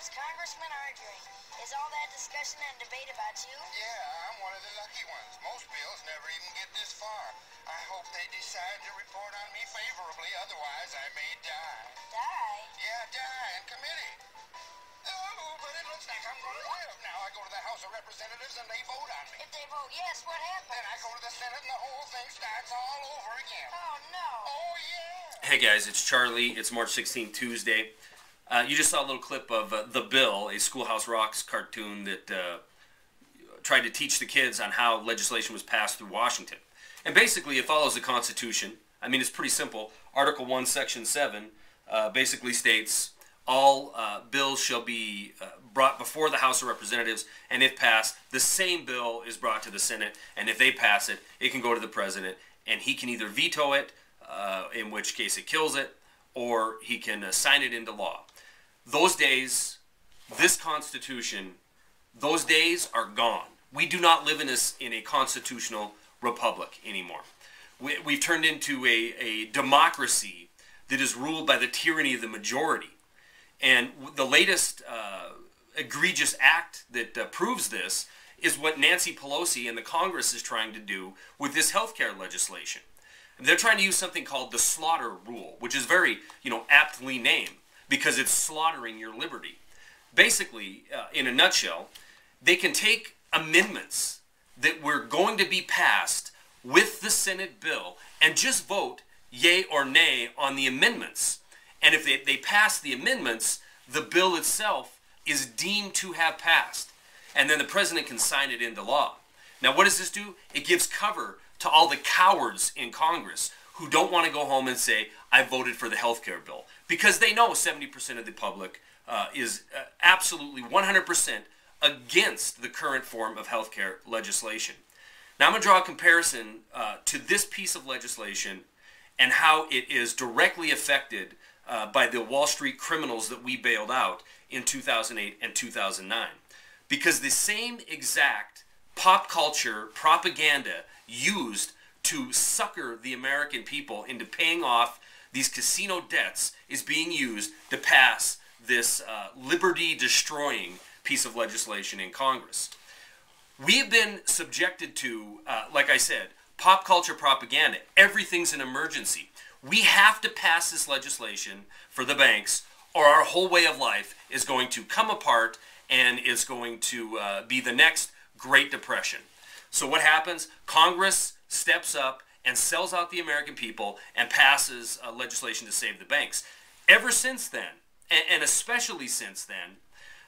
was Congressman arguing. Is all that discussion and debate about you? Yeah, I'm one of the lucky ones. Most bills never even get this far. I hope they decide to report on me favorably, otherwise I may die. Die? Yeah, die in committee. Oh, but it looks like I'm going to live. Now I go to the House of Representatives and they vote on me. If they vote yes, what happens? Then I go to the Senate and the whole thing starts all over again. Oh, no. Oh, yeah. Hey guys, it's Charlie. It's March 16th, Tuesday. You just saw a little clip of The Bill, a Schoolhouse Rocks cartoon that tried to teach the kids on how legislation was passed through Washington. And basically it follows the Constitution. I mean, it's pretty simple. Article 1, Section 7 basically states all bills shall be brought before the House of Representatives, and if passed, the same bill is brought to the Senate, and if they pass it, it can go to the President, and he can either veto it, in which case it kills it, or he can sign it into law. Those days, this Constitution, those days are gone. We do not live in a constitutional republic anymore. We've turned into a democracy that is ruled by the tyranny of the majority. And the latest egregious act that proves this is what Nancy Pelosi and the Congress is trying to do with this healthcare legislation. They're trying to use something called the slaughter rule, which is very, aptly named because it's slaughtering your liberty. Basically, in a nutshell, they can take amendments that were going to be passed with the Senate bill and just vote yay or nay on the amendments. And if they pass the amendments, the bill itself is deemed to have passed. And then the president can sign it into law. Now, what does this do? It gives cover to all the cowards in Congress who don't want to go home and say, I voted for the health care bill. Because they know 70% of the public is absolutely 100% against the current form of health care legislation. Now, I'm going to draw a comparison to this piece of legislation and how it is directly affected by the Wall Street criminals that we bailed out in 2008 and 2009. Because the same exact pop culture propaganda used to sucker the American people into paying off these casino debts is being used to pass this liberty-destroying piece of legislation in Congress. We have been subjected to, like I said, pop culture propaganda. Everything's an emergency. We have to pass this legislation for the banks, or our whole way of life is going to come apart and it's going to be the next Great Depression. So what happens? Congress steps up and sells out the American people and passes legislation to save the banks. Ever since then, and especially since then,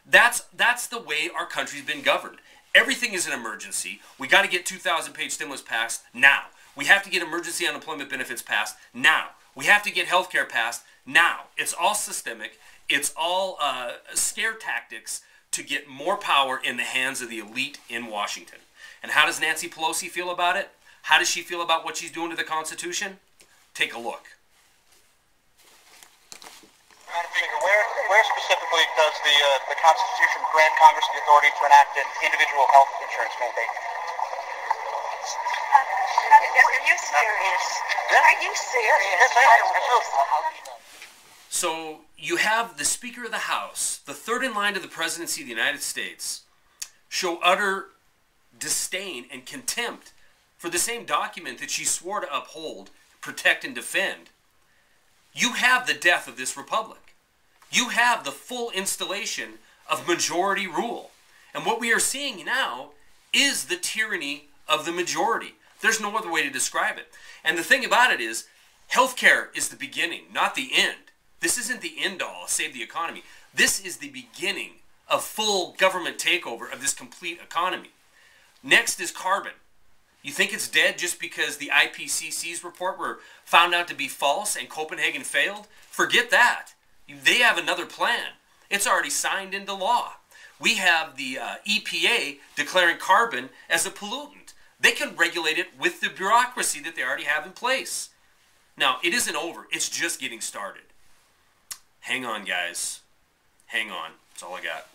that's the way our country's been governed. Everything is an emergency. We got to get 2,000-page stimulus passed now. We have to get emergency unemployment benefits passed now. We have to get health care passed now. It's all systemic. It's all scare tactics to get more power in the hands of the elite in Washington. And how does Nancy Pelosi feel about it? How does she feel about what she's doing to the Constitution? Take a look. Madam Speaker, where specifically does the Constitution grant Congress the authority to enact an individual health insurance mandate? Are you serious? Are you serious? Yes, I am. So you have the Speaker of the House, the third in line to the presidency of the United States, show utter disdain and contempt for the same document that she swore to uphold, protect, and defend. You have the death of this republic. You have the full installation of majority rule. And what we are seeing now is the tyranny of the majority. There's no other way to describe it. And the thing about it is, healthcare is the beginning, not the end. This isn't the end all, save the economy. This is the beginning of full government takeover of this complete economy. Next is carbon. You think it's dead just because the IPCC's report were found out to be false and Copenhagen failed? Forget that. They have another plan. It's already signed into law. We have the EPA declaring carbon as a pollutant. They can regulate it with the bureaucracy that they already have in place. Now, it isn't over. It's just getting started. Hang on, guys. Hang on. That's all I got.